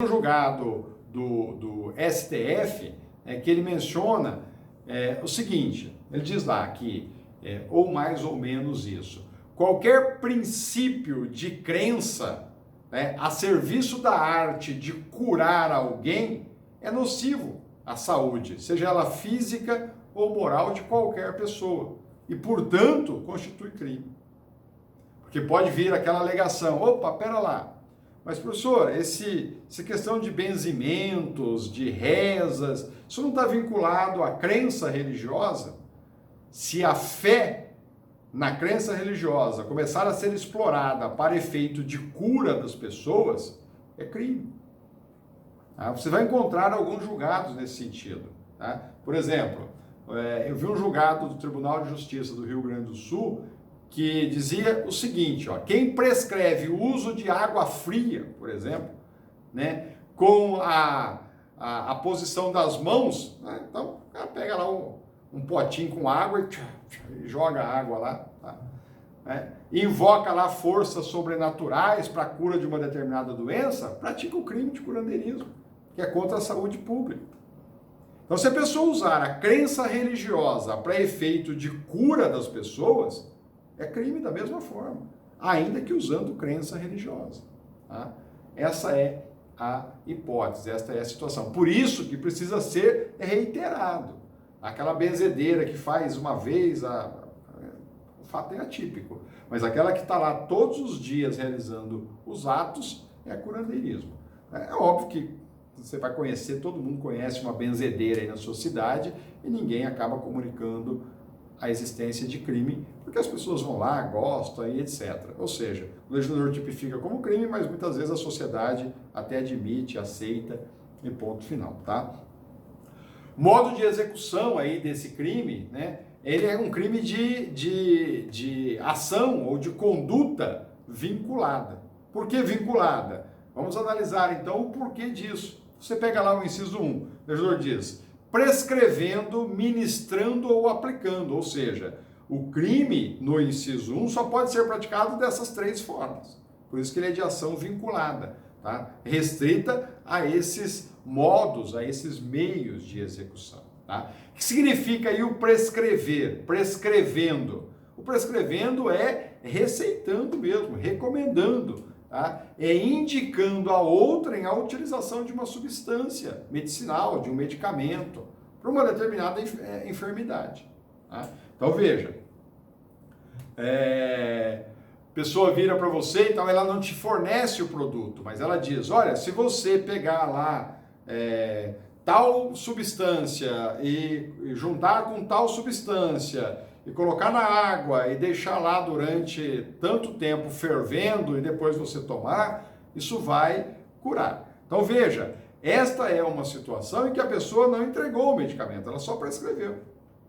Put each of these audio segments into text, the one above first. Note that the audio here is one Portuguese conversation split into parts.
Um julgado do STF que ele menciona o seguinte, ele diz lá que, ou mais ou menos isso, qualquer princípio de crença a serviço da arte de curar alguém é nocivo à saúde, seja ela física ou moral de qualquer pessoa, e portanto constitui crime. Porque pode vir aquela alegação, opa, pera lá, mas, professor, essa questão de benzimentos, de rezas, isso não está vinculado à crença religiosa? Se a fé na crença religiosa começar a ser explorada para efeito de cura das pessoas, é crime. Você vai encontrar alguns julgados nesse sentido. Por exemplo, eu vi um julgado do Tribunal de Justiça do Rio Grande do Sul que dizia o seguinte, quem prescreve o uso de água fria, por exemplo, com a posição das mãos, então o cara pega lá um potinho com água e joga a água lá, invoca lá forças sobrenaturais para a cura de uma determinada doença, pratica o crime de curandeirismo, que é contra a saúde pública. Então, se a pessoa usar a crença religiosa para efeito de cura das pessoas, é crime da mesma forma, ainda que usando crença religiosa. Essa é a hipótese, esta é a situação. Por isso que precisa ser reiterado. Aquela benzedeira que faz uma vez, o fato é atípico, mas aquela que está lá todos os dias realizando os atos é curandeirismo. É óbvio que você vai conhecer, todo mundo conhece uma benzedeira aí na sua cidade e ninguém acaba comunicando a existência de crime, porque as pessoas vão lá, gostam e etc. Ou seja, o legislador tipifica como crime, mas muitas vezes a sociedade até admite, aceita e ponto final, tá? Modo de execução aí desse crime, ele é um crime de ação ou de conduta vinculada. Por que vinculada? Vamos analisar então o porquê disso. Você pega lá o inciso 1, o legislador diz: prescrevendo, ministrando ou aplicando, ou seja, o crime no inciso 1 só pode ser praticado dessas três formas. Por isso que ele é de ação vinculada, restrita a esses modos, a esses meios de execução. O que significa aí o prescrever? Prescrevendo. O prescrevendo é receitando mesmo, recomendando, é indicando a outrem a utilização de uma substância medicinal, de um medicamento, para uma determinada enfermidade. Então veja, a pessoa vira para você, então ela não te fornece o produto, mas ela diz, olha, se você pegar lá tal substância e juntar com tal substância e colocar na água e deixar lá durante tanto tempo fervendo e depois você tomar, isso vai curar. Então veja, esta é uma situação em que a pessoa não entregou o medicamento, ela só prescreveu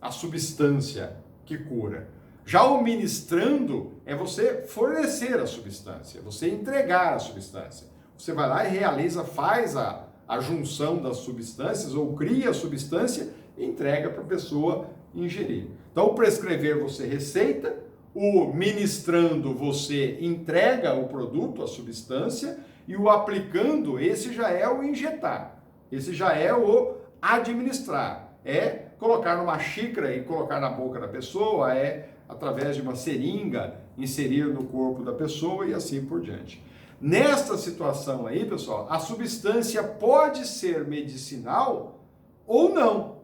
a substância que cura. Já o ministrando é você fornecer a substância, você entregar a substância. Você vai lá e realiza, faz a junção das substâncias ou cria a substância e entrega para a pessoa ingerir. Então, o prescrever você receita, o ministrando você entrega o produto, a substância, e o aplicando, esse já é o injetar, esse já é o administrar, é colocar numa xícara e colocar na boca da pessoa, é através de uma seringa inserir no corpo da pessoa e assim por diante. Nesta situação aí, pessoal, a substância pode ser medicinal ou não.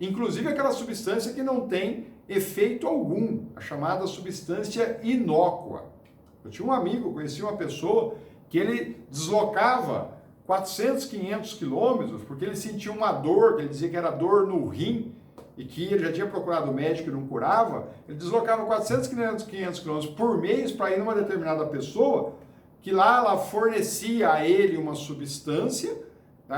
Inclusive aquela substância que não tem efeito algum, a chamada substância inócua. Eu tinha um amigo, conheci uma pessoa que ele deslocava 400, 500 quilômetros porque ele sentia uma dor, que ele dizia que era dor no rim, e que ele já tinha procurado o médico e não curava. Ele deslocava 400, 500 quilômetros por mês para ir numa determinada pessoa, que lá ela fornecia a ele uma substância,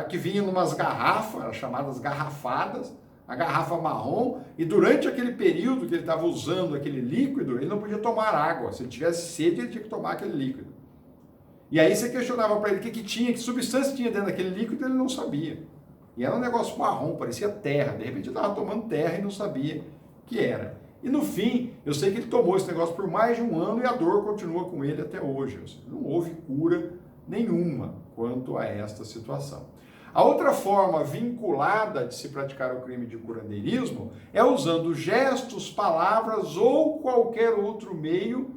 que vinha em umas garrafas, chamadas garrafadas, a garrafa marrom, e durante aquele período que ele estava usando aquele líquido, ele não podia tomar água. Se ele tivesse sede, ele tinha que tomar aquele líquido. E aí você questionava para ele o que tinha, que substância tinha dentro daquele líquido, ele não sabia. E era um negócio marrom, parecia terra. De repente ele estava tomando terra e não sabia que era. E no fim, eu sei que ele tomou esse negócio por mais de um ano e a dor continua com ele até hoje. Não houve cura nenhuma quanto a esta situação. A outra forma vinculada de se praticar o crime de curandeirismo é usando gestos, palavras ou qualquer outro meio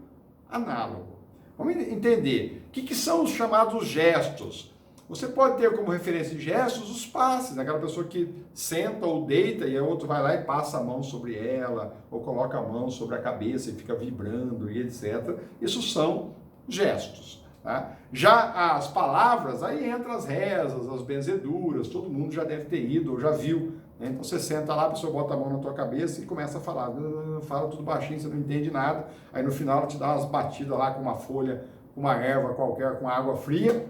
análogo. Vamos entender. O que são os chamados gestos? Você pode ter como referência de gestos os passes, né? Aquela pessoa que senta ou deita e o outro vai lá e passa a mão sobre ela, ou coloca a mão sobre a cabeça e fica vibrando e etc. Isso são gestos. Tá? Já as palavras, aí entram as rezas, as benzeduras, todo mundo já deve ter ido ou já viu. Né? Então você senta lá, a pessoa bota a mão na tua cabeça e começa a falar. Fala tudo baixinho, você não entende nada. Aí no final ela te dá umas batidas lá com uma folha, com uma erva qualquer, com água fria,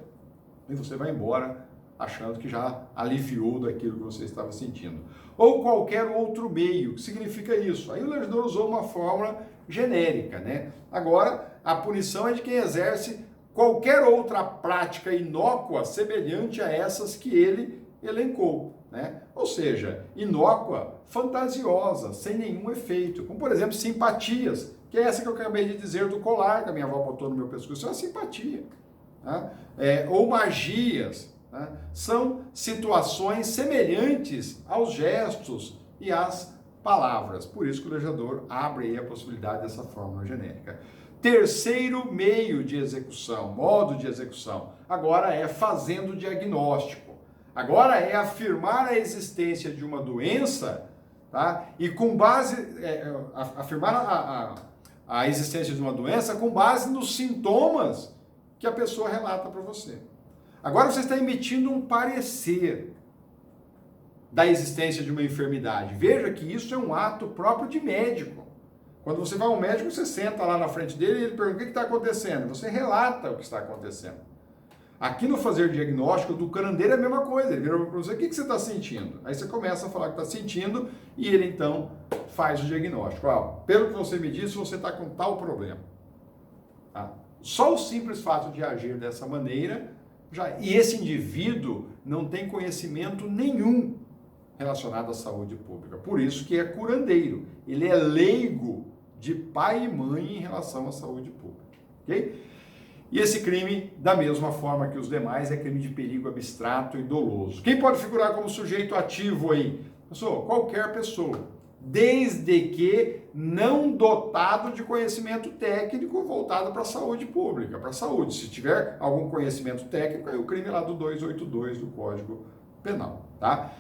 e você vai embora achando que já aliviou daquilo que você estava sentindo. Ou qualquer outro meio. O que significa isso? Aí o legislador usou uma fórmula genérica. Né? Agora, a punição é de quem exerce qualquer outra prática inócua semelhante a essas que ele elencou, né? Ou seja, inócua, fantasiosa, sem nenhum efeito, como por exemplo simpatias, que é essa que eu acabei de dizer do colar que a minha avó botou no meu pescoço, isso é uma simpatia, né? Ou magias, né? São situações semelhantes aos gestos e às palavras, por isso que o legislador abre aí a possibilidade dessa fórmula genérica. Terceiro meio de execução, modo de execução, agora é fazendo diagnóstico. Agora é afirmar a existência de uma doença, tá? E com base, afirmar a existência de uma doença com base nos sintomas que a pessoa relata para você. Agora você está emitindo um parecer da existência de uma enfermidade. Veja que isso é um ato próprio de médico. Quando você vai ao médico, você senta lá na frente dele e ele pergunta o que está acontecendo. Você relata o que está acontecendo. Aqui no fazer diagnóstico do curandeiro é a mesma coisa. Ele vira para você, o que você está sentindo? Aí você começa a falar o que está sentindo e ele então faz o diagnóstico. Pelo que você me disse, você está com tal problema. Tá? Só o simples fato de agir dessa maneira, e esse indivíduo não tem conhecimento nenhum relacionado à saúde pública. Por isso que é curandeiro. Ele é leigo de pai e mãe em relação à saúde pública. Ok? E esse crime, da mesma forma que os demais, é crime de perigo abstrato e doloso. Quem pode figurar como sujeito ativo aí? Pessoal, qualquer pessoa, desde que não dotado de conhecimento técnico voltado para a saúde pública, para a saúde. Se tiver algum conhecimento técnico, é o crime lá do 282 do Código Penal, tá?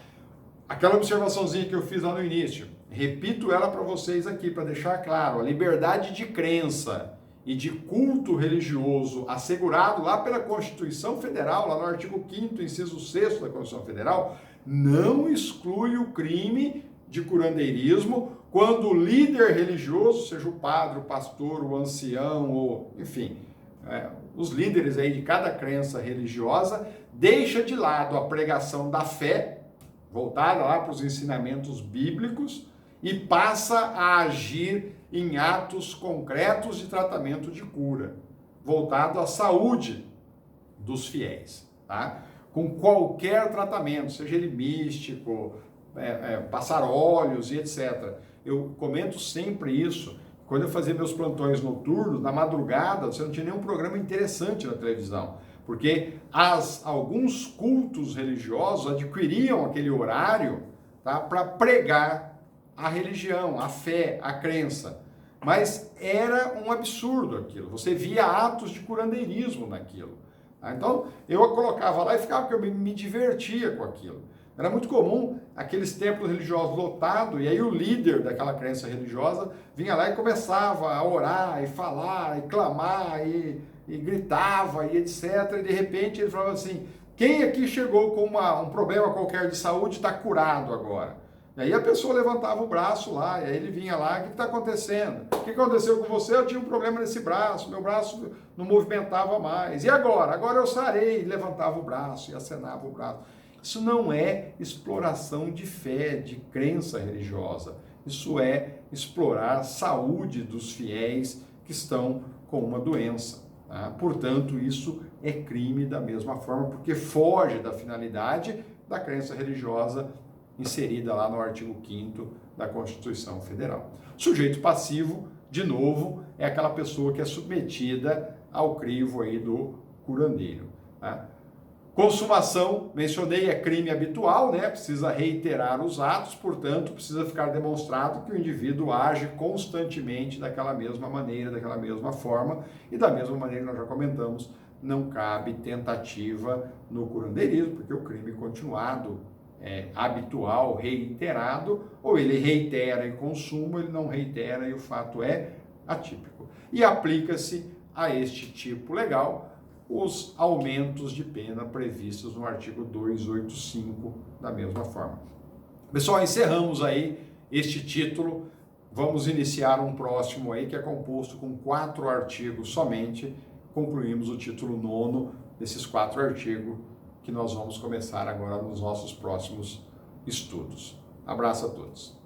Aquela observaçãozinha que eu fiz lá no início, repito ela para vocês aqui, para deixar claro, a liberdade de crença e de culto religioso assegurado lá pela Constituição Federal, lá no artigo 5º, inciso 6º da Constituição Federal, não exclui o crime de curandeirismo quando o líder religioso, seja o padre, o pastor, o ancião, ou enfim, os líderes aí de cada crença religiosa, deixa de lado a pregação da fé, voltada lá para os ensinamentos bíblicos, e passa a agir em atos concretos de tratamento de cura, voltado à saúde dos fiéis, tá? Com qualquer tratamento, seja ele místico, passar óleos e etc. Eu comento sempre isso. Quando eu fazia meus plantões noturnos, na madrugada, você não tinha nenhum programa interessante na televisão, porque alguns cultos religiosos adquiriam aquele horário, tá, para pregar a religião, a fé, a crença. Mas era um absurdo aquilo. Você via atos de curandeirismo naquilo. Tá? Então, eu colocava lá e ficava, porque eu me divertia com aquilo. Era muito comum aqueles templos religiosos lotados, e aí o líder daquela crença religiosa vinha lá e começava a orar, e falar, e clamar, e gritava, e etc. E de repente ele falava assim, quem aqui chegou com um problema qualquer de saúde está curado agora? E aí a pessoa levantava o braço lá, e aí ele vinha lá, o que está acontecendo? O que aconteceu com você? Eu tinha um problema nesse braço, meu braço não movimentava mais. E agora? Agora eu sarei, e levantava o braço e acenava o braço. Isso não é exploração de fé, de crença religiosa. Isso é explorar a saúde dos fiéis que estão com uma doença. Tá? Portanto, isso é crime da mesma forma, porque foge da finalidade da crença religiosa inserida lá no artigo 5º da Constituição Federal. Sujeito passivo, de novo, é aquela pessoa que é submetida ao crivo aí do curandeiro. né? Consumação, mencionei, é crime habitual, né? Precisa reiterar os atos, portanto, precisa ficar demonstrado que o indivíduo age constantemente daquela mesma maneira, daquela mesma forma, e da mesma maneira que nós já comentamos, não cabe tentativa no curandeirismo, porque o crime continuado é habitual, reiterado, ou ele reitera e consuma, ele não reitera e o fato é atípico. E aplica-se a este tipo legal os aumentos de pena previstos no artigo 285 da mesma forma. Pessoal, encerramos aí este título, vamos iniciar um próximo aí que é composto com 4 artigos somente, concluímos o título 9 desses 4 artigos que nós vamos começar agora nos nossos próximos estudos. Abraço a todos.